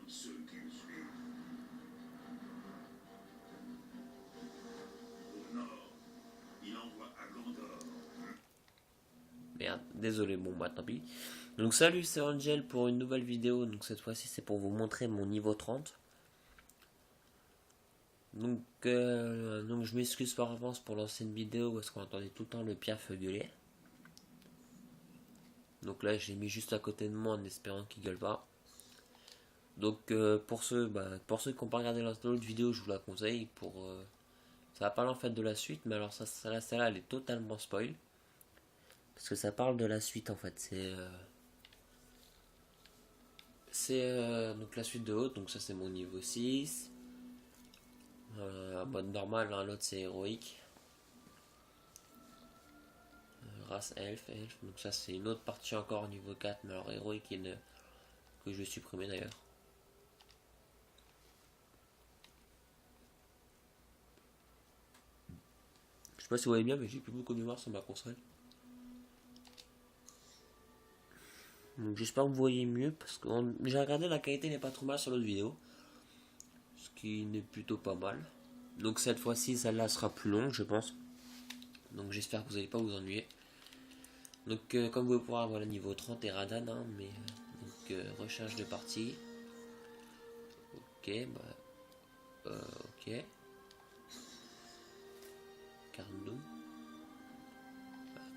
ceux qui le suivent. Au nord, il envoie à Gondor. Merde, désolé, bon bah tant pis. Donc salut, c'est Angel pour une nouvelle vidéo. Donc cette fois-ci c'est pour vous montrer mon niveau 30. Donc je m'excuse par avance pour l'ancienne vidéo parce qu'on entendait tout le temps le piaf gueuler. Donc là j'ai mis juste à côté de moi en espérant qu'il gueule pas. Donc pour ceux qui n'ont pas regardé l'autre vidéo, je vous la conseille. Ça va parler en fait de la suite, mais alors celle-là elle est totalement spoil. Parce que ça parle de la suite en fait. Donc la suite de haute, donc ça c'est mon niveau 6. En mode normal, hein, l'autre c'est héroïque. Race elfe, donc ça c'est une autre partie encore au niveau 4, mais alors héroïque que je vais supprimer d'ailleurs. Je sais pas si vous voyez bien, mais j'ai plus beaucoup de mémoire sur ma console. Donc j'espère que vous voyez mieux, parce que j'ai regardé, la qualité n'est pas trop mal sur l'autre vidéo. Ce qui n'est plutôt pas mal. Donc cette fois-ci, celle-là sera plus longue, je pense. Donc j'espère que vous n'allez pas vous ennuyer. Donc comme vous pouvez voir, voilà, niveau 30 et Radan, hein, mais recherche de partie. Ok, ok. Carnot.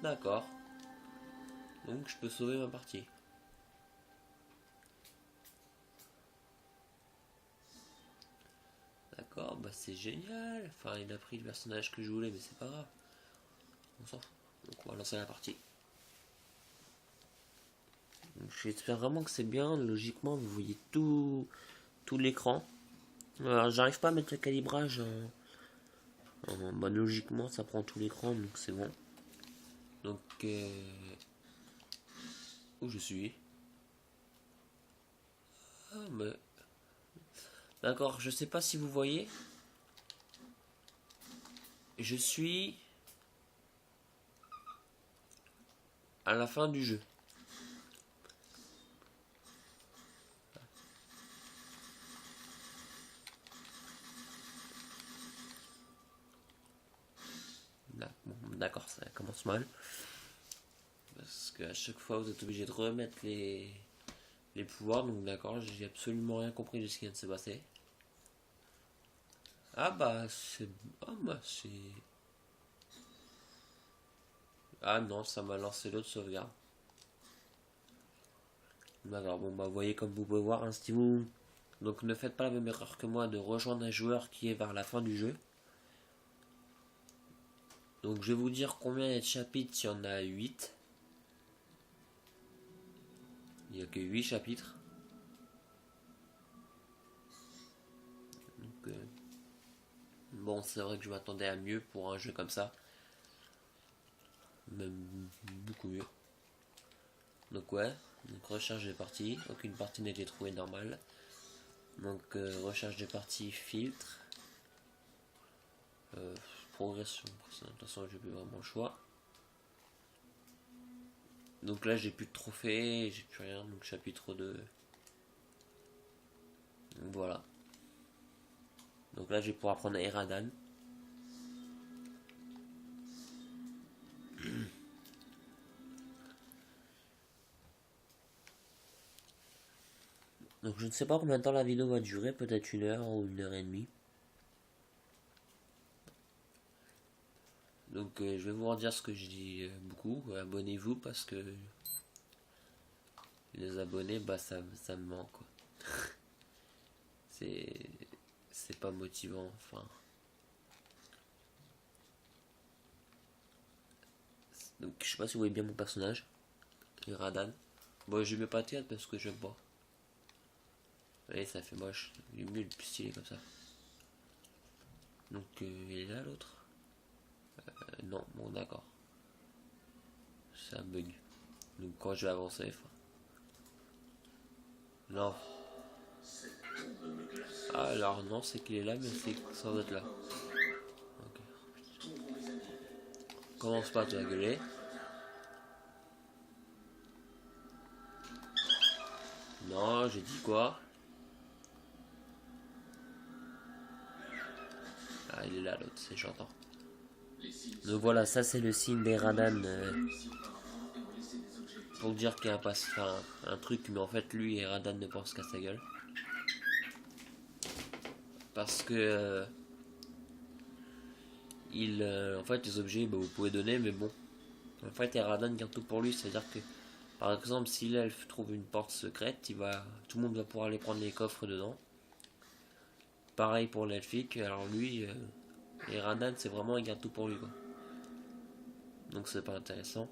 D'accord. Donc je peux sauver ma partie. D'accord, bah c'est génial. Enfin, il a pris le personnage que je voulais, mais c'est pas grave. On s'en fout. Donc on va lancer la partie. J'espère vraiment que c'est bien. Logiquement, vous voyez tout l'écran. Alors, j'arrive pas à mettre le calibrage bah, logiquement, ça prend tout l'écran, donc c'est bon. Donc, où je suis? Ah, mais... D'accord, je sais pas si vous voyez. Je suis à la fin du jeu. D'accord, ça commence mal. Parce qu'à chaque fois, vous êtes obligé de remettre les pouvoirs. Donc d'accord, j'ai absolument rien compris de ce qui vient de se passer. Ah bah c'est... Ah bah c'est... Ah non, ça m'a lancé l'autre sauvegarde. D'accord, bon bah vous voyez comme vous pouvez voir, hein, si vous... Donc ne faites pas la même erreur que moi de rejoindre un joueur qui est vers la fin du jeu. Donc je vais vous dire combien il y a de chapitres, il y en a 8. Il n'y a que 8 chapitres. Donc, bon, c'est vrai que je m'attendais à mieux pour un jeu comme ça. Même beaucoup mieux. Donc ouais, donc recherche des parties. Aucune partie n'a été trouvée normale. Donc recherche des parties, filtre. Progression. De toute façon, j'ai plus vraiment le choix. Donc là, j'ai plus de trophées, j'ai plus rien. Donc chapitre 2. Donc voilà. Donc là, je vais pouvoir prendre Eradan. Donc je ne sais pas combien de temps la vidéo va durer, peut-être 1 heure ou 1 heure et demie. Donc je vais vous redire ce que je dis beaucoup. Abonnez-vous parce que les abonnés, bah ça me manque quoi. C'est pas motivant, enfin. Donc je sais pas si vous voyez bien mon personnage, Radan. Bon, je mets pas de théâtre parce que j'aime pas. Vous voyez, ça fait moche. Il est mieux le plus stylé comme ça. Donc il est là l'autre. Non, bon d'accord. C'est un bug. Donc quand je vais avancer, enfin... Non. Ah, alors non, c'est qu'il est là, mais c'est sans être là. Ok. Commence pas à te la gueuler. Non, j'ai dit quoi? Ah, il est là l'autre, c'est j'entends. Donc voilà, ça c'est le signe des Radan. Pour dire qu'il y a un truc, mais en fait lui et Radan ne pensent qu'à sa gueule. Parce que en fait les objets bah, vous pouvez donner, mais bon. En fait Eradan garde tout pour lui, c'est-à-dire que par exemple si l'elfe trouve une porte secrète, tout le monde va pouvoir aller prendre les coffres dedans. Pareil pour l'elfique, alors lui, Eradan c'est vraiment il garde tout pour lui quoi. Donc c'est pas intéressant.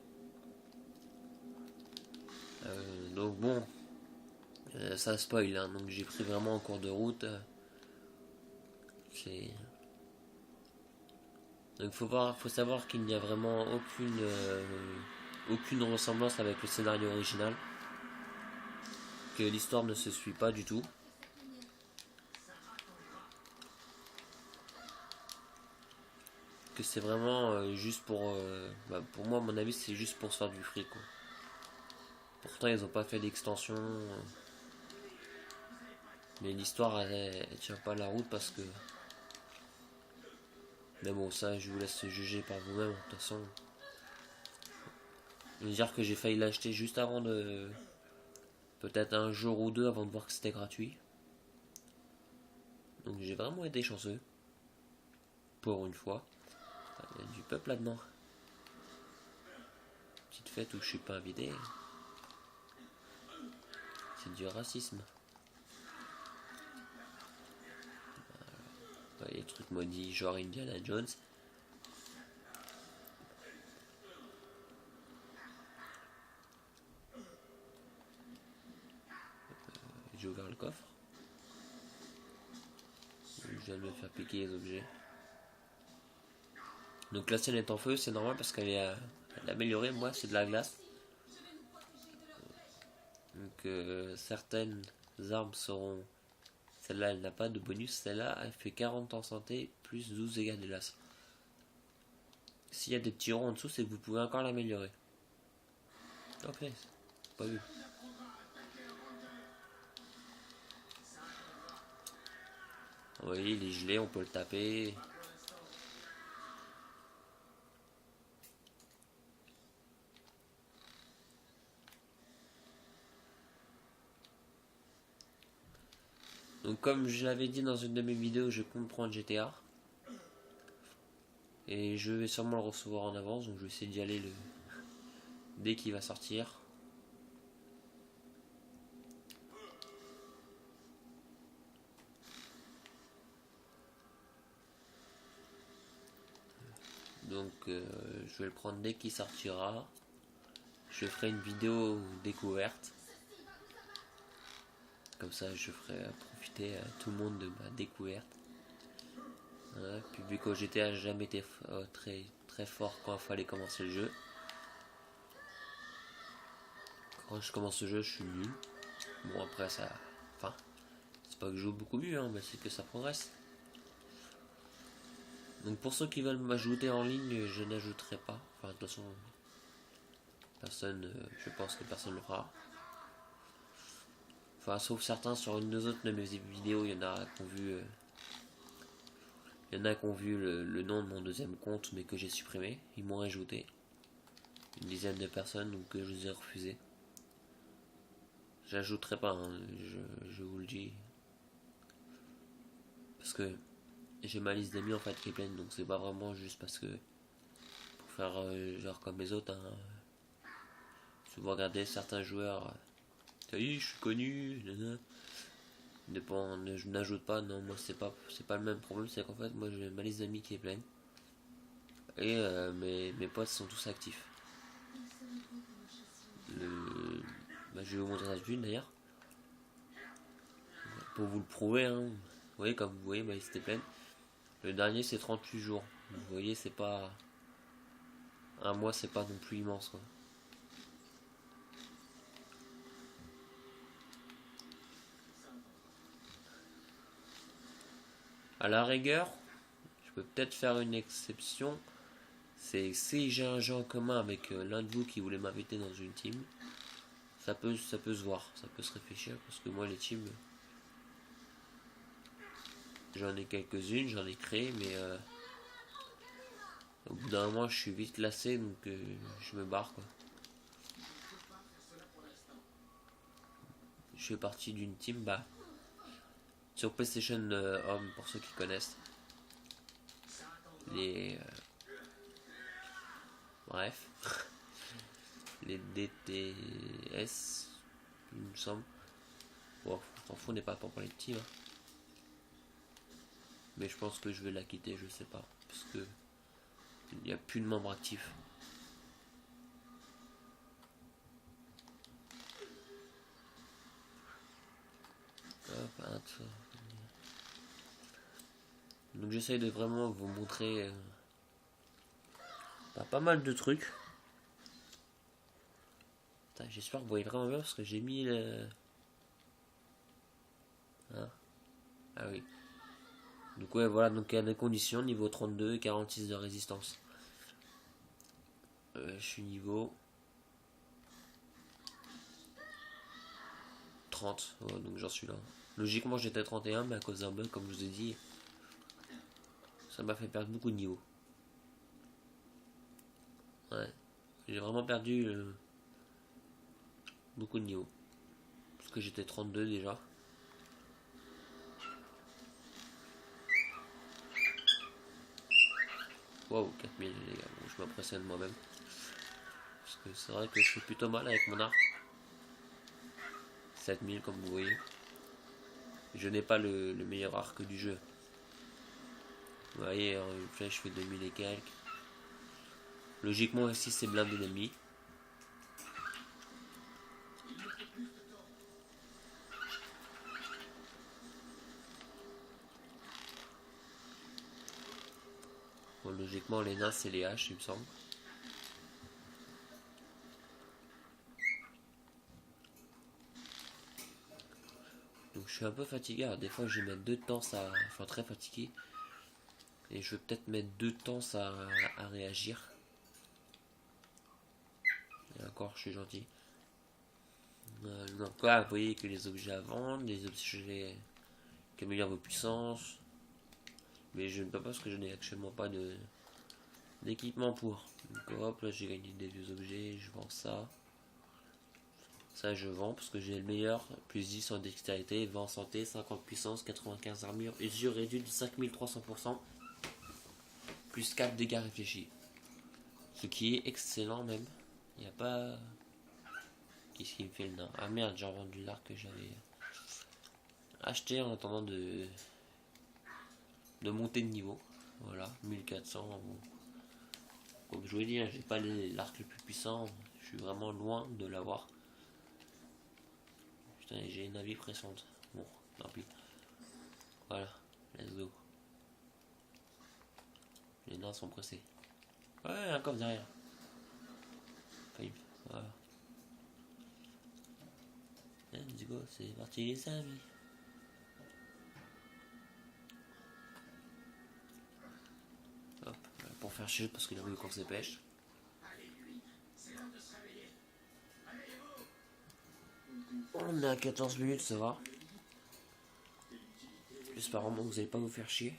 Donc bon, ça spoil, hein, donc j'ai pris vraiment en cours de route. Donc faut savoir qu'il n'y a vraiment aucune ressemblance avec le scénario original, que l'histoire ne se suit pas du tout. Que c'est vraiment juste pour moi à mon avis c'est juste pour se faire du fric quoi. Pourtant ils ont pas fait d'extension, mais l'histoire elle tient pas la route parce que. Mais bon ça je vous laisse juger par vous-même de toute façon. Je veux dire que j'ai failli l'acheter juste avant de. Peut-être un jour ou deux avant de voir que c'était gratuit. Donc j'ai vraiment été chanceux. Pour une fois. Il y a du peuple là-dedans. Petite fête où je suis pas invité. C'est du racisme. Les trucs maudits genre Indiana Jones. J'ai ouvert le coffre. Je viens de me faire piquer les objets. Donc la scène est en feu, c'est normal parce qu'elle est améliorée. Moi c'est de la glace. Donc certaines armes seront. Celle-là elle n'a pas de bonus. Celle-là elle fait 40 en santé plus 12 dégâts de glace. S'il y a des petits ronds en dessous, c'est que vous pouvez encore l'améliorer. Ok, pas vu. Oui, il est gelé, on peut le taper. Donc comme je l'avais dit dans une de mes vidéos, je compte prendre GTA. Et je vais sûrement le recevoir en avance, donc je vais essayer d'y aller dès qu'il va sortir. Donc je vais le prendre dès qu'il sortira. Je ferai une vidéo découverte. Comme ça je ferai profiter à tout le monde de ma découverte. Puis vu que GTA n'a jamais été très, très fort quand il fallait commencer le jeu. Quand je commence le jeu je suis nul. Bon après ça. Enfin. C'est pas que je joue beaucoup mieux, hein, mais c'est que ça progresse. Donc pour ceux qui veulent m'ajouter en ligne, je n'ajouterai pas. Enfin, de toute façon, personne, je pense que personne ne le fera. Enfin, sauf certains sur une ou deux autres de mes vidéos, il y en a qui ont vu, le nom de mon deuxième compte, mais que j'ai supprimé. Ils m'ont ajouté une dizaine de personnes, donc je les ai refusés. J'ajouterai pas, hein, je vous le dis. Parce que j'ai ma liste d'amis en fait qui est pleine, donc c'est pas vraiment juste parce que pour faire genre comme les autres. Hein. Si vous regardez certains joueurs, ça y est, je suis connu, je n'ajoute pas. Non, moi c'est pas le même problème, c'est qu'en fait moi j'ai ma liste d'amis qui est pleine et mes potes sont tous actifs. Je vais vous montrer ça une d'ailleurs pour vous le prouver. Hein. Vous voyez, comme vous voyez, ma liste est pleine. Le dernier c'est 38 jours. Vous voyez, c'est pas. Un mois, c'est pas non plus immense quoi. À la rigueur, je peux peut-être faire une exception. C'est si j'ai un jeu en commun avec l'un de vous qui voulait m'inviter dans une team, ça peut se voir, ça peut se réfléchir parce que moi les teams. J'en ai quelques-unes, j'en ai créé, mais au bout d'un moment, je suis vite lassé, donc je me barre, quoi. Je fais partie d'une team, bah, sur PlayStation Home, pour ceux qui connaissent. Les... bref. Les DTS, il me semble. Bon, on s'en fout, on n'est pas pour les petits, hein. Mais je pense que je vais la quitter, je sais pas. Parce que il n'y a plus de membres actifs. Hop, donc j'essaye de vraiment vous montrer pas mal de trucs. J'espère que vous voyez vraiment bien parce que j'ai mis le... Hein, ah oui. Donc ouais, voilà, donc il y a des conditions, niveau 32 et 46 de résistance. Je suis niveau 30, ouais, donc j'en suis là. Logiquement j'étais à 31, mais à cause d'un bug, comme je vous ai dit, ça m'a fait perdre beaucoup de niveaux. Ouais, j'ai vraiment perdu beaucoup de niveaux. Parce que j'étais 32 déjà. Wow, 4000 les gars, bon, je m'impressionne moi-même. Parce que c'est vrai que je fais plutôt mal avec mon arc. 7000 comme vous voyez. Je n'ai pas le meilleur arc du jeu. Vous voyez, une flèche fait 2000 et quelques. Logiquement ici c'est blindé d'ennemis. Bon, logiquement les nains c'est les haches il me semble. Donc je suis un peu fatigué. Alors, des fois je vais mettre 2 temps à... Enfin très fatigué. Et je vais peut-être mettre 2 temps à réagir. D'accord, je suis gentil. Donc là, vous voyez que les objets à vendre, les objets qui améliorent vos puissances. Mais je ne peux pas parce que je n'ai actuellement pas d'équipement pour. Donc hop, là j'ai gagné des vieux objets, je vends ça. Ça je vends parce que j'ai le meilleur, plus 10 en dextérité, 20 en santé, 50 puissance, 95 armure, usure réduite de 5300%, plus 4 dégâts réfléchis. Ce qui est excellent même. Il n'y a pas... Qu'est-ce qui me fait le nain? Ah merde, j'ai revendu l'arc que j'avais acheté en attendant de monter de niveau. Voilà, 1400. Bon. Comme je vous l'ai dit, hein, j'ai pas l'arc le plus puissant. Je suis vraiment loin de l'avoir. Putain, j'ai une avis pressante. Bon, tant pis. Voilà, let's go. Les nains sont pressés. Ouais, un coffre derrière. Voilà. Let's go, c'est parti les amis. Hop, pour faire chier parce qu'il a voulu qu'on se dépêche. On est à 14 minutes, ça va. J'espère vraiment que vous n'allez pas vous faire chier.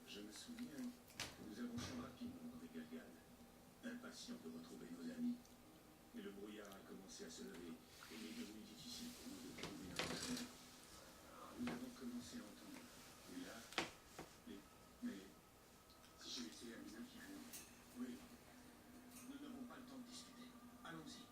Je me souviens, nous avancions rapidement avec Galgal, impatients de retrouver nos amis. Mais le brouillard a commencé à se lever et il est devenu difficile pour nous de trouver notre chemin. Nous avons commencé à entendre là, mais si je laissais la maison qui vont, oui, nous n'avons pas le temps de discuter. Allons-y.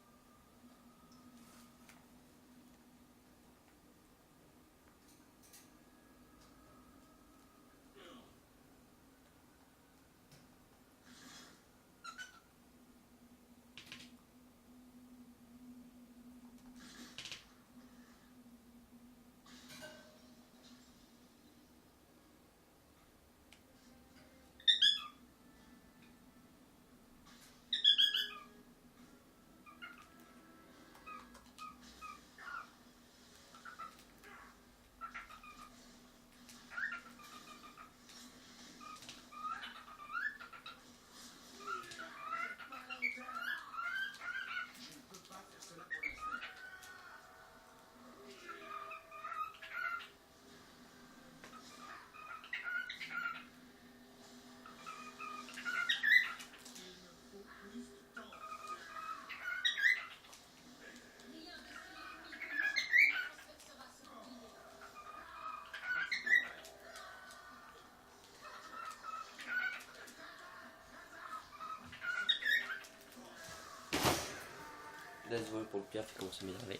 Désolé pour le pire, il commence à m'énerver.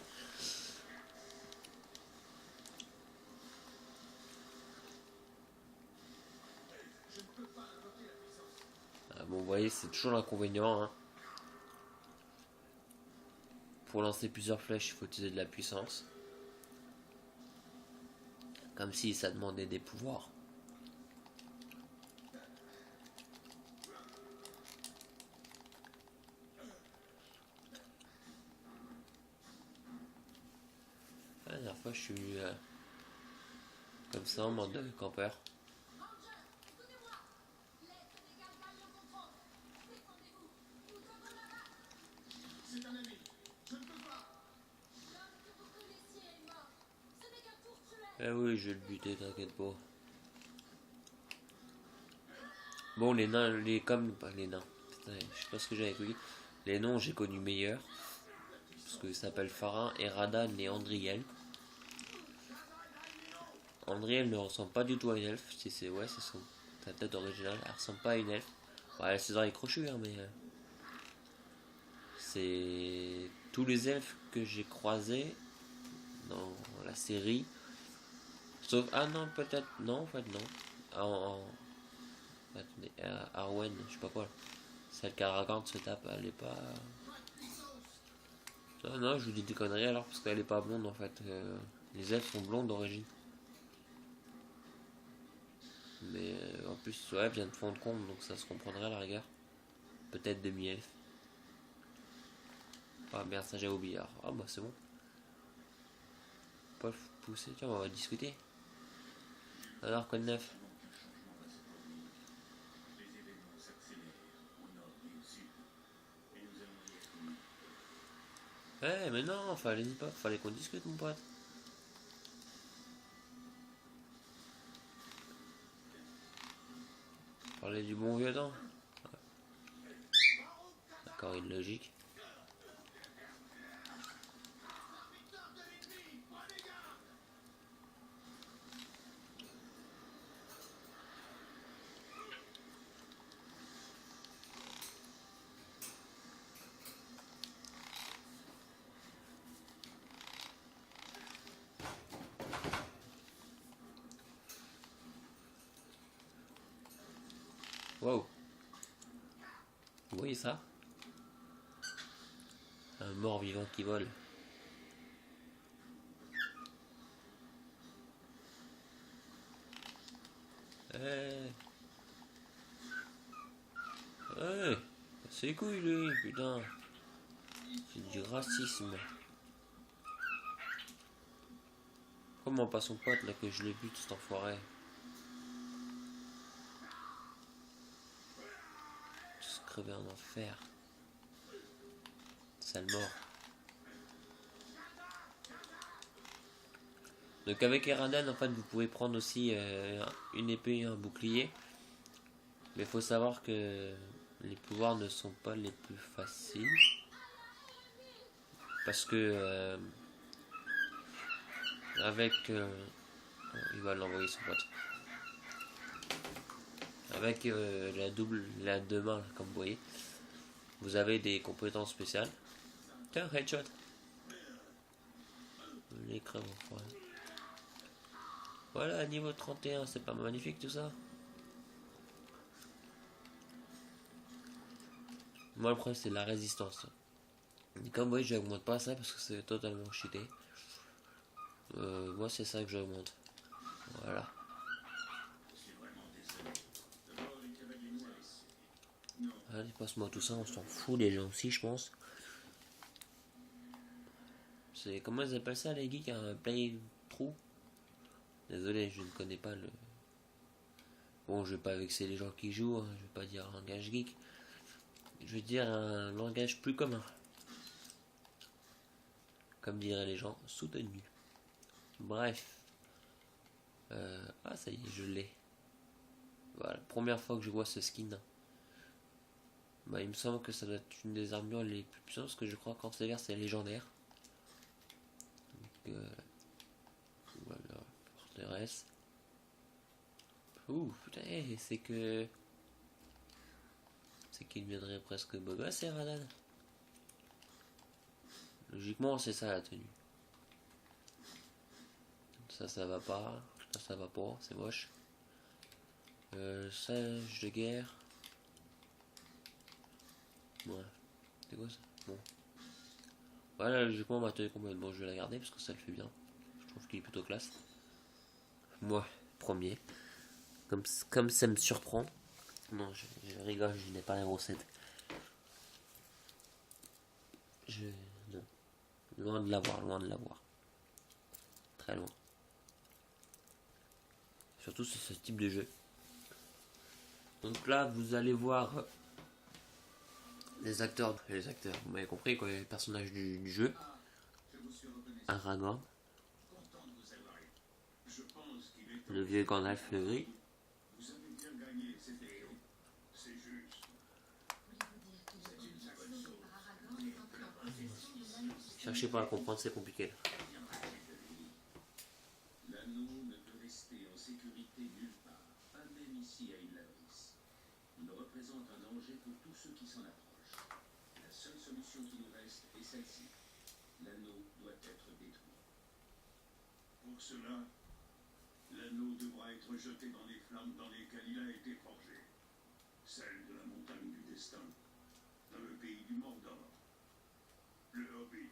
Bon, vous voyez, c'est toujours l'inconvénient. Hein. Pour lancer plusieurs flèches, il faut utiliser de la puissance. Comme si ça demandait des pouvoirs. La dernière fois, je suis venu comme ça en mode campeur. C'est un ami. Je ne peux pas. Eh oui, je vais le buter, t'inquiète pas. Bon, les nains, les nains. Putain, je sais pas ce que j'ai avec lui. Les noms, j'ai connu meilleurs. Parce qu'ils s'appellent Farin, Eradan et Andriel. Andriel ne ressemble pas du tout à une elfe. Si c'est ouais, c'est sa tête originale. Elle ressemble pas à une elfe. Ouais, elle a ses oreilles crochues, hein, mais c'est tous les elfes que j'ai croisés dans la série. Sauf non, peut-être non, en fait non. Attendez, Arwen, je sais pas quoi. Celle qu'Aragorn se tape, elle est pas. Non, je vous dis des conneries alors parce qu'elle est pas blonde en fait. Les elfes sont blondes d'origine. Mais en plus, ouais, elle vient de fond de comble donc ça se comprendrait à la rigueur. Peut-être demi-elfe. Ah merde, ça j'ai oublié. Ah bah c'est bon. Pas le pousser, tiens, on va discuter. Alors, quoi de neuf? Les événements s'accélèrent au nord et au sud. Et nous allons y être mis. Eh mais non, fallait qu'on discute mon pote. Parler du bon vieux temps. D'accord, illogique. Wow. Vous voyez ça? Un mort vivant qui vole. Eh. Eh. C'est les couilles lui, putain. C'est du racisme. Comment pas son pote là que je l'ai bute cet enfoiré? Tous crever en enfer. Sale mort. Donc avec Eradan en fait vous pouvez prendre aussi une épée et un bouclier. Mais il faut savoir que les pouvoirs ne sont pas les plus faciles. Parce que avec il va l'envoyer son pote. Avec la deux mains comme vous voyez, vous avez des compétences spéciales. Tiens, headshot. L'écran, voilà, niveau 31, c'est pas magnifique tout ça. Moi le problème c'est la résistance. Et comme vous voyez, j'augmente pas ça parce que c'est totalement cheaté. Moi c'est ça que j'augmente. Voilà. Allez, passe-moi tout ça, on s'en fout les gens aussi je pense. C'est comment ils appellent ça les geeks, un playthrough. Désolé, je ne connais pas le. Bon, je vais pas vexer les gens qui jouent, hein, je vais pas dire un langage geek. Je vais dire un langage plus commun. Comme diraient les gens, soutenu. Bref. Ah, ça y est, je l'ai. Voilà, première fois que je vois ce skin. Bah, il me semble que ça doit être une des armures les plus puissantes parce que je crois qu'en sévère c'est légendaire. Donc, voilà, forteresse. Ouh, putain, c'est que. C'est qu'il deviendrait presque beau gosse, Eradan. Logiquement, c'est ça la tenue. Ça va pas. Ça va pas, c'est moche. Sage de guerre. Ouais. C'est quoi ça? Bon. Voilà, logiquement, ma tenue complète. Bon, je vais la garder parce que ça le fait bien. Je trouve qu'il est plutôt classe. Moi, premier. Comme ça me surprend. Non, je rigole, je n'ai pas la grossette. Non. Loin de l'avoir, loin de l'avoir. Très loin. Surtout sur ce type de jeu. Donc là, vous allez voir les acteurs, vous m'avez compris quoi, les personnages du jeu. Aragorn, le vieux Gandalf le gris. Vous avez bien gagné, c'était c'est juste. Cherchez pas à comprendre, c'est compliqué. L'anneau ne peut rester en sécurité nulle part, pas même ici à Ilaris. Il représente un danger pour tous ceux qui s'en approchent. La seule solution qui nous reste est celle-ci. L'anneau doit être détruit. Pour cela, l'anneau devra être jeté dans les flammes dans lesquelles il a été forgé. Celle de la montagne du destin, dans le pays du Mordor. Le Hobbit,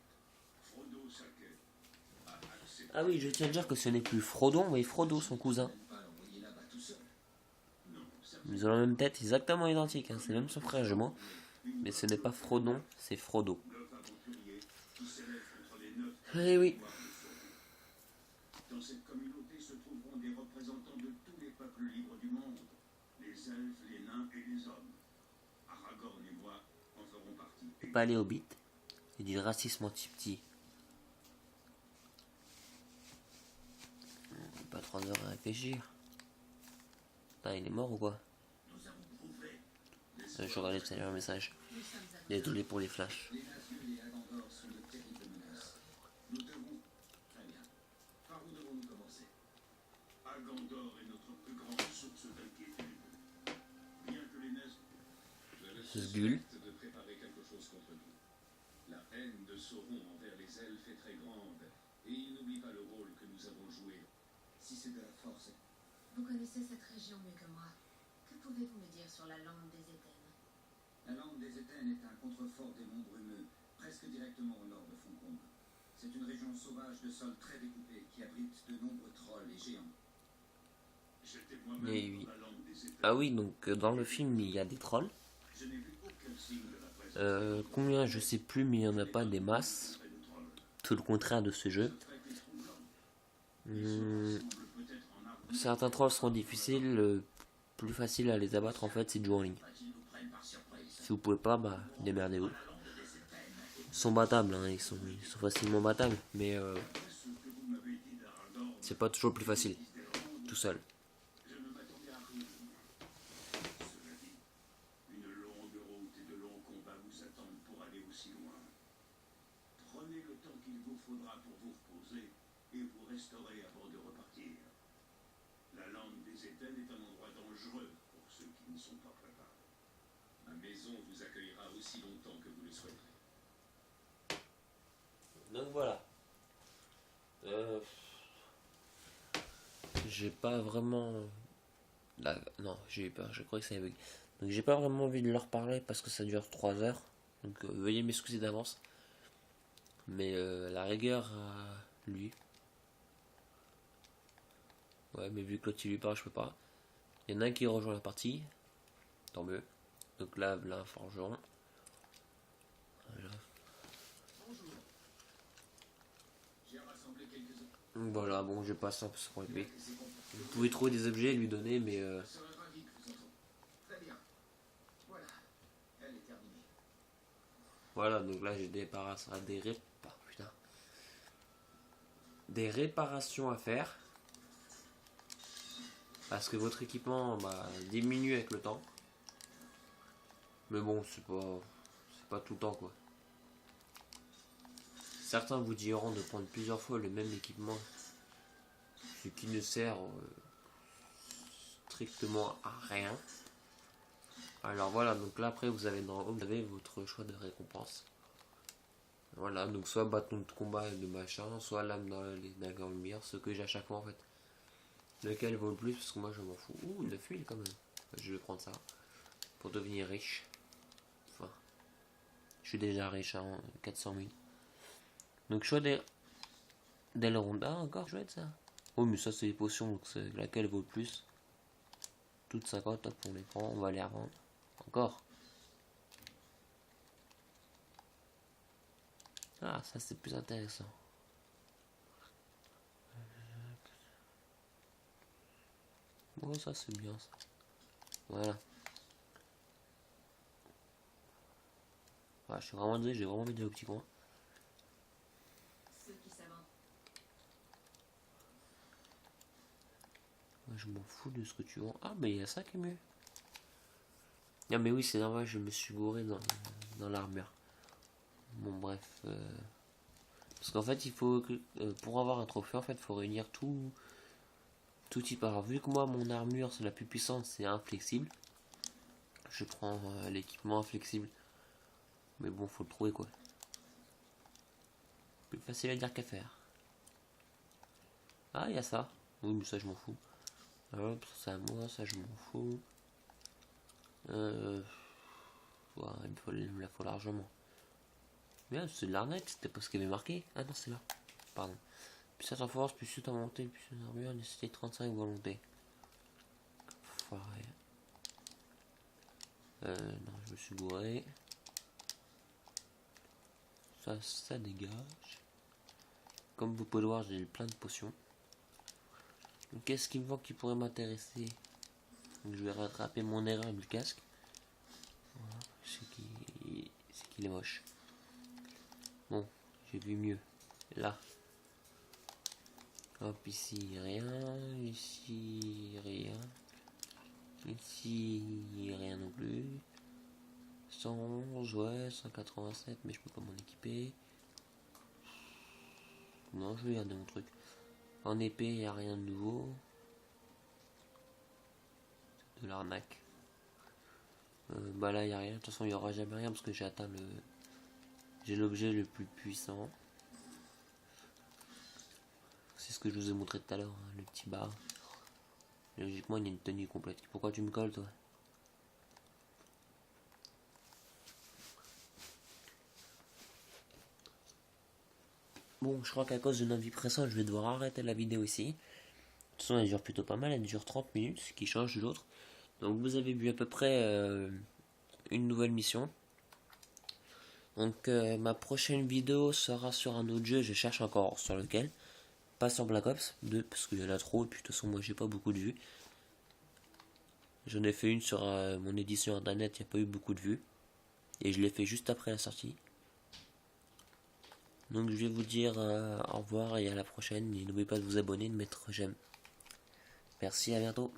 Frodo Sackett, a accepté. Ah oui, je tiens à dire que ce n'est plus Frodon, mais Frodo, son cousin. Ils ont la même tête, exactement identique, hein. C'est même son frère jumeau. Mais ce n'est pas Frodon, c'est Frodo. Eh oui. Dans cette communauté se trouveront des représentants de tous les peuples libres du monde. Les elfes, les nains et les hommes. Aragorn et moi en feront partie. Pas les hobbits. Et du racisme anti-petit. Pas 3 heures à réfléchir. Putain, il est mort ou quoi? Je regardais tout à l'heure un message. Désolé pour les flashs. Les Nazgûl et Agandor sont de terribles menaces. Nous devons... Très bien. Par où devons-nous commencer? Agandor est notre plus grande source d'inquiétude. Bien que les Nazgûl... Sgul. de préparer quelque chose contre nous. La haine de Sauron envers les elfes est très grande. Et il n'oublie pas le rôle que nous avons joué. Si c'est de la force... Vous connaissez cette région mieux que moi. Que pouvez-vous me dire sur la lande des Éthènes? La lande des Éthènes est un contrefort des monts brumeux, presque directement au nord de Foncombe. C'est une région sauvage de sol très découpé qui abrite de nombreux trolls et géants. J'étais moi-même Et oui. dans la lande des Éthènes. Ah oui, donc dans le film, il y a des trolls. Je n'ai vu aucun signe de la présence. Combien, je sais plus, mais il n'y en a pas des masses. Tout le contraire de ce jeu. Certains trolls seront difficiles. Le plus facile à les abattre, en fait, c'est de jouer en ligne. Si vous pouvez pas, bah, démerdez-vous. Ils sont battables, hein, ils sont facilement battables. Mais c'est pas toujours le plus facile. Tout seul. Je ne m'attendais à rien. Cela dit, une longue route et de longs combats vous attendent pour aller aussi loin. Prenez le temps qu'il vous faudra pour vous reposer et vous restaurer avant de repartir. La lande des Éthènes est un endroit dangereux pour ceux qui ne sont pas préparés. Ma maison vous accueillera aussi longtemps que vous le souhaiterez. Donc voilà. J'ai pas vraiment... Non, j'ai eu peur, je crois que ça bug. Donc j'ai pas vraiment envie de leur parler parce que ça dure 3 heures. Donc veuillez m'excuser d'avance. Mais la rigueur à lui. Ouais, mais vu que l'autre il lui parle, je peux pas. Il y en a un qui rejoint la partie. Tant mieux. Donc là, un forgeron. Voilà. J'ai rassemblé quelques... Donc voilà, bon, je passe un peu sur le Vous pouvez trouver des objets et lui donner, mais Je serais ravi que vous entendre. Très bien. Voilà. Elle est terminée. voilà, donc là j'ai des réparations à faire. Parce que votre équipement diminue avec le temps. Mais bon, c'est pas tout le temps quoi. Certains vous diront de prendre plusieurs fois le même équipement, ce qui ne sert strictement à rien. Alors voilà, donc là après vous avez votre choix de récompense. Voilà. Voilà, donc soit bâton de combat et de machin, soit lame dans la lumière, ce que j'ai à chaque fois en fait. Lequel vaut le plus, parce que moi je m'en fous. Ouh, 9 000 quand même. Je vais prendre ça pour devenir riche. Enfin, je suis déjà riche à 400 000. Donc choix d'aileron. Ah, encore chouette ça. Oh, mais ça c'est les potions, donc c'est laquelle vaut le plus. Toutes 50, hop, on les prend, on va les revendre. Encore. Ah, ça c'est plus intéressant. Bon, ça c'est bien ça. Voilà. Je suis vraiment désolé, j'ai vraiment mis des petits coins. Ceux qui s'inventent. Je m'en fous de ce que tu vends. Ah, mais il y a ça qui est mieux. Ah, mais oui, c'est normal, je me suis gouré dans l'armure. Bon, bref. Parce qu'en fait, il faut que, pour avoir un trophée, en fait, il faut réunir tout type. Alors, vu que moi, mon armure, c'est la plus puissante, c'est inflexible. Je prends l'équipement inflexible. Mais bon, faut le trouver quoi. Plus facile à dire qu'à faire. Ah, il y a ça. Oui, mais ça, je m'en fous. Hop, ça, moi, ça, je m'en fous. Il me la faut largement. Mais c'est de l'arnaque, c'était pas ce qu'il y avait marqué. Ah non, c'est là. Pardon. Puissance en force, plus suite en montée, plus en armure, nécessité 35 volonté. Foiré. Non, je me suis bourré. Ça dégage. Comme vous pouvez le voir, j'ai plein de potions. Donc qu'est-ce qui me manque qui pourrait m'intéresser? Donc je vais rattraper mon erreur du casque. Voilà, c'est qu'il est moche. Bon, j'ai vu mieux. Là. Hop, ici rien. Ici rien. Ici rien non plus. 111, ouais, 187, mais je peux pas m'en équiper. Non, je vais garder mon truc. En épée, il n'y a rien de nouveau. De l'arnaque. Bah là, il n'y a rien. De toute façon, il n'y aura jamais rien parce que j'ai atteint le... J'ai l'objet le plus puissant. C'est ce que je vous ai montré tout à l'heure, hein, le petit bar. Logiquement, il y a une tenue complète. Pourquoi tu me colles, toi? Bon, je crois qu'à cause d'une envie pressante, je vais devoir arrêter la vidéo ici. De toute façon, elle dure plutôt pas mal, elle dure 30 minutes, ce qui change de l'autre. Donc vous avez vu à peu près une nouvelle mission. Donc ma prochaine vidéo sera sur un autre jeu, je cherche encore sur lequel. Pas sur Black Ops 2, parce qu'il y en a trop, et puis de toute façon moi j'ai pas beaucoup de vues. J'en ai fait une sur mon édition internet, il n'y a pas eu beaucoup de vues. Et je l'ai fait juste après la sortie. Donc je vais vous dire au revoir et à la prochaine. Et n'oubliez pas de vous abonner et de mettre j'aime. Merci, à bientôt.